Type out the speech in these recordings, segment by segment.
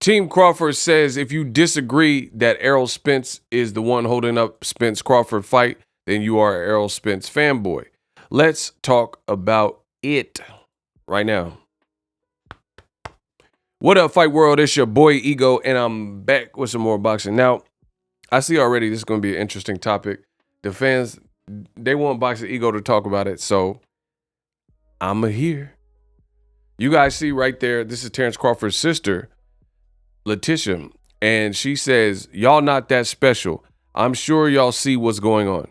Team Crawford says if you disagree that Errol Spence is the one holding up Spence Crawford fight, then you are an Errol Spence fanboy. Let's talk about it right now. What up, Fight World? It's your boy Ego, and I'm back with some more boxing. Now, I see already this is going to be an interesting topic. The fans, they want Boxing Ego to talk about it, so I'm here. You guys see right there, this is Terence Crawford's sister, Letitia, and she says, y'all not that special. I'm sure y'all see what's going on.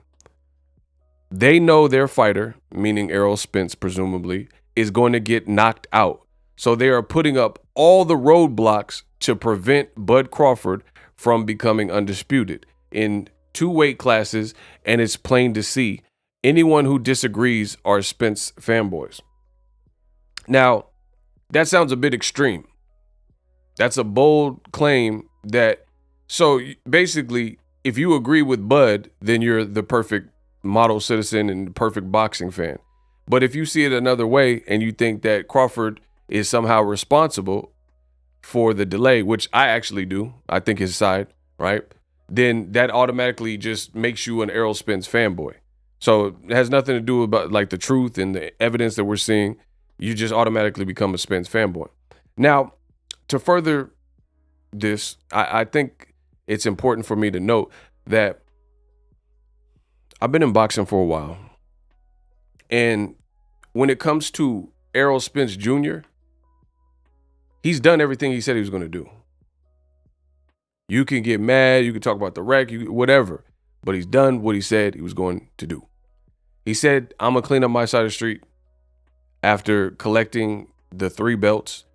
They know their fighter, meaning Errol Spence presumably, is going to get knocked out. So they are putting up all the roadblocks to prevent Bud Crawford from becoming undisputed in 2 weight classes, and it's plain to see. Anyone who disagrees are Spence fanboys. Now, that sounds a bit extreme. That's a bold claim so basically, if you agree with Bud, then you're the perfect model citizen and the perfect boxing fan. But if you see it another way and you think that Crawford is somehow responsible for the delay, which I actually do, I think his side, right? Then that automatically just makes you an Errol Spence fanboy. So it has nothing to do about like the truth and the evidence that we're seeing. You just automatically become a Spence fanboy. Now, to further this, I think it's important for me to note that I've been in boxing for a while. And when it comes to Errol Spence Jr., he's done everything he said he was going to do. You can get mad, you can talk about the wreck, whatever, but he's done what he said he was going to do. He said, I'm going to clean up my side of the street after collecting the 3 belts,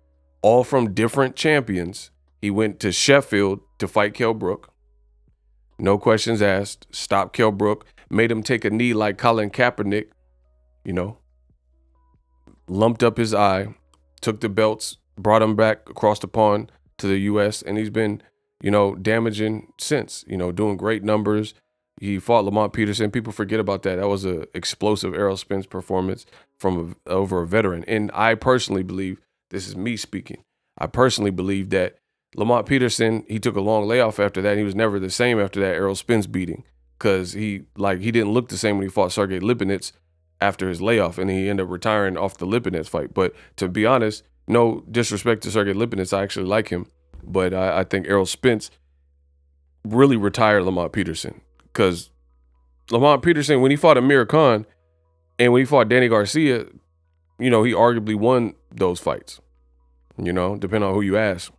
all from different champions. He went to Sheffield to fight Kell Brook. No questions asked. Stopped Kell Brook. Made him take a knee like Colin Kaepernick. Lumped up his eye. Took the belts. Brought him back across the pond to the U.S. And he's been, damaging since. Doing great numbers. He fought Lamont Peterson. People forget about that. That was an explosive Errol Spence performance from over a veteran. And I personally believe, this is me speaking, I personally believe that Lamont Peterson, he took a long layoff after that. He was never the same after that Errol Spence beating because he didn't look the same when he fought Sergey Lipinets after his layoff, and he ended up retiring off the Lipinets fight. But to be honest, no disrespect to Sergey Lipinets, I actually like him. But I think Errol Spence really retired Lamont Peterson because Lamont Peterson, when he fought Amir Khan and when he fought Danny Garcia, he arguably won those fights, depending on who you ask.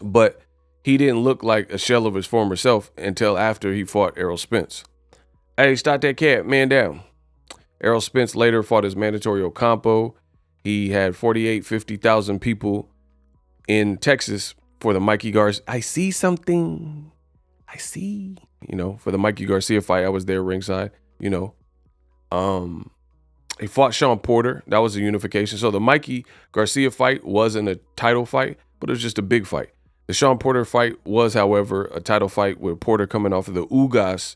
But he didn't look like a shell of his former self until after he fought Errol Spence. Hey, stop that cat, man down. Errol Spence later fought his mandatory Ocampo. He had 50,000 people in Texas for the Mikey Garcia. I see something. I see. For the Mikey Garcia fight, I was there ringside. He fought Sean Porter. That was a unification. So the Mikey Garcia fight wasn't a title fight, but it was just a big fight. The Sean Porter fight was, however, a title fight with Porter coming off of the Ugas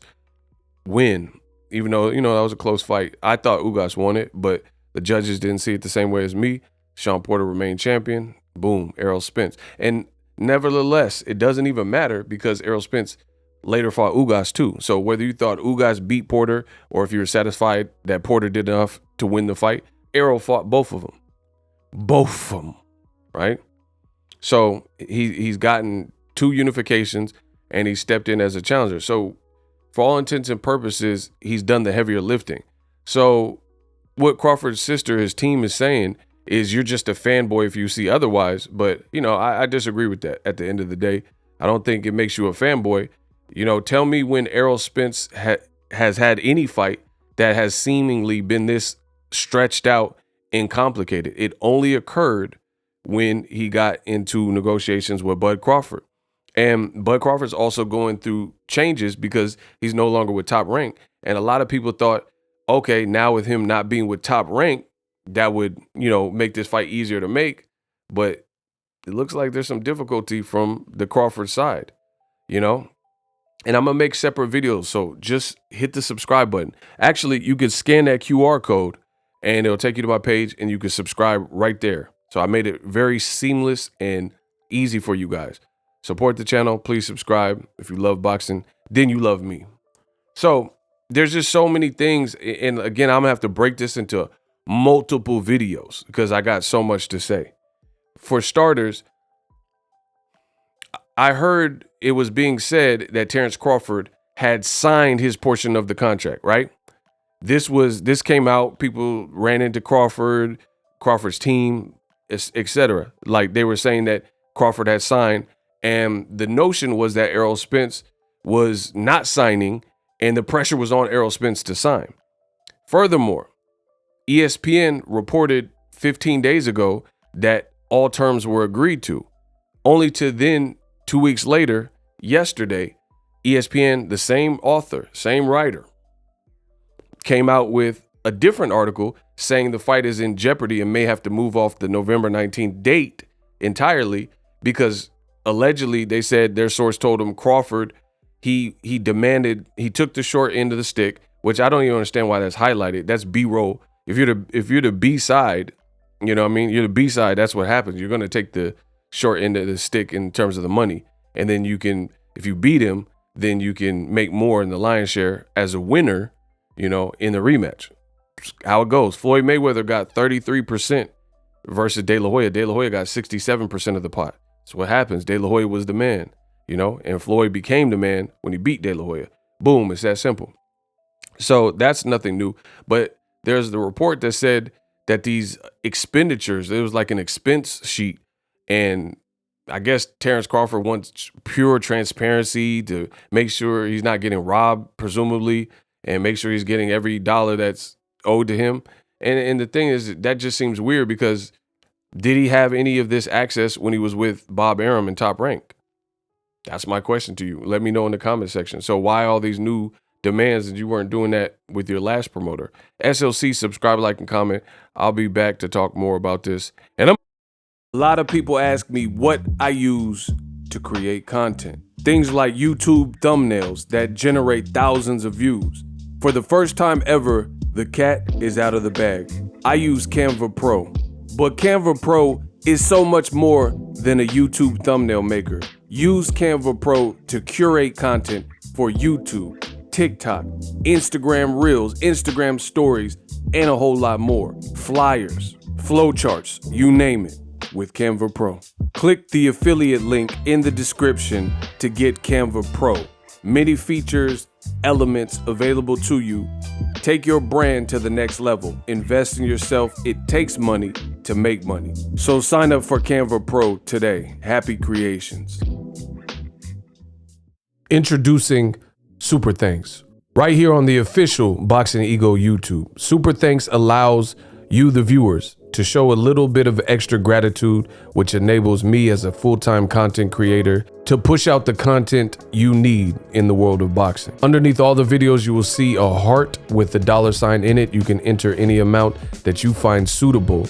win. Even though, that was a close fight. I thought Ugas won it, but the judges didn't see it the same way as me. Sean Porter remained champion. Boom, Errol Spence. And nevertheless, it doesn't even matter because Errol Spence later fought Ugas too. So whether you thought Ugas beat Porter or if you were satisfied that Porter did enough to win the fight, Errol fought both of them. Both of them, right? So he's gotten 2 unifications and he stepped in as a challenger. So for all intents and purposes, he's done the heavier lifting. So what Crawford's sister, his team is saying is you're just a fanboy if you see otherwise. But, I disagree with that at the end of the day. I don't think it makes you a fanboy. Tell me when Errol Spence has had any fight that has seemingly been this stretched out and complicated. It only occurred when he got into negotiations with Bud Crawford. And Bud Crawford's also going through changes because he's no longer with Top Rank. And a lot of people thought, okay, now with him not being with Top Rank, that would, make this fight easier to make. But it looks like there's some difficulty from the Crawford side, And I'm going to make separate videos. So just hit the subscribe button. Actually, you can scan that QR code and it'll take you to my page and you can subscribe right there. So I made it very seamless and Easy for you guys. Support the channel. Please subscribe. If you love boxing, then you love me. So there's just so many things. And again, I'm gonna have to break this into multiple videos because I got so much to say. For starters, I heard it was being said that Terence Crawford had signed his portion of the contract, right? This came out, people ran into Crawford's team, etc. Like they were saying that Crawford had signed, and the notion was that Errol Spence was not signing and the pressure was on Errol Spence to sign. Furthermore, ESPN reported 15 days ago that all terms were agreed to, only to then 2 weeks later, yesterday, ESPN, the same author, same writer, came out with a different article saying the fight is in jeopardy and may have to move off the November 19th date entirely because allegedly they said their source told him Crawford, he took the short end of the stick, which I don't even understand why that's highlighted. That's B-roll. If you're the B side, you know what I mean? You're the B side, that's what happens. You're going to take the short end of the stick in terms of the money. And then you can, if you beat him, then you can make more in the lion's share as a winner, you know, in the rematch. How it goes. Floyd Mayweather got 33% versus De La Hoya. De La Hoya got 67% of the pot. That's what happens. De La Hoya was the man, you know, and Floyd became the man when he beat De La Hoya. Boom, it's that simple. So that's nothing new. But there's the report that said that these expenditures, it was like an expense sheet. And I guess Terence Crawford wants pure transparency to make sure he's not getting robbed, presumably, and make sure he's getting every dollar that's owed to him. And the thing is, that just seems weird because did he have any of this access when he was with Bob Arum in Top Rank? That's my question to you. Let me know in the comment section. So why all these new demands that you weren't doing that with your last promoter? SLC, subscribe, like, and comment. I'll be back to talk more about this. And a lot of people ask me what I use to create content. Things like YouTube thumbnails that generate thousands of views. For the first time ever, the cat is out of the bag. I use Canva Pro. But Canva Pro is so much more than a YouTube thumbnail maker. Use Canva Pro to curate content for YouTube, TikTok, Instagram Reels, Instagram Stories, and a whole lot more. Flyers, flowcharts, you name it, with Canva Pro. Click the affiliate link in the description to get Canva Pro. Many features, elements available to you. Take your brand to the next level. Invest in yourself. It takes money to make money. So sign up for Canva Pro today. Happy creations. Introducing Super Thanks. Right here on the official Boxing Ego YouTube. Super Thanks allows you, the viewers, to show a little bit of extra gratitude, which enables me as a full-time content creator to push out the content you need in the world of boxing. Underneath all the videos, you will see a heart with the $sign in it. You can enter any amount that you find suitable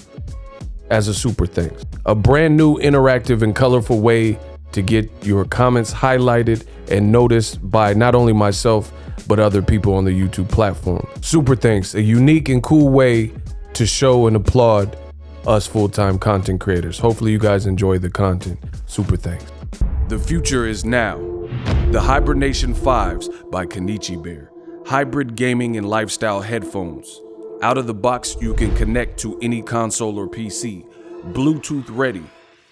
as a super thanks. A brand new, interactive, and colorful way to get your comments highlighted and noticed by not only myself, but other people on the YouTube platform. Super thanks, a unique and cool way to show and applaud us full-time content creators. Hopefully you guys enjoy the content. Super thanks. The future is now. The Hibernation 5s by Kenichi Bear. Hybrid gaming and lifestyle headphones. Out of the box, you can connect to any console or PC. Bluetooth ready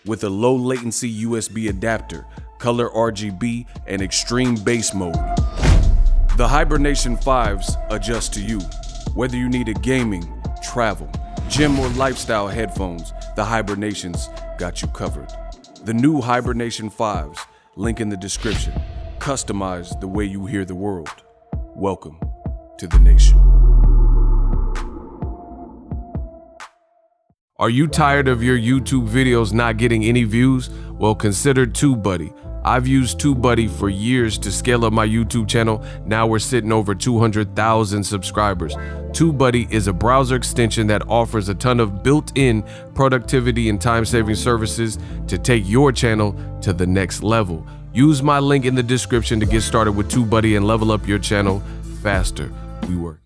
with a low latency USB adapter, color RGB, and extreme bass mode. The Hibernation 5s adjust to you. Whether you need a gaming, travel, gym, or lifestyle headphones, the Hibernations got you covered. The new Hibernation 5s, link in the description. Customize the way you hear the world. Welcome to the nation. Are you tired of your YouTube videos not getting any views? Well, consider TubeBuddy. I've used TubeBuddy for years to scale up my YouTube channel. Now we're sitting over 200,000 subscribers. TubeBuddy is a browser extension that offers a ton of built-in productivity and time-saving services to take your channel to the next level. Use my link in the description to get started with TubeBuddy and level up your channel faster. We work.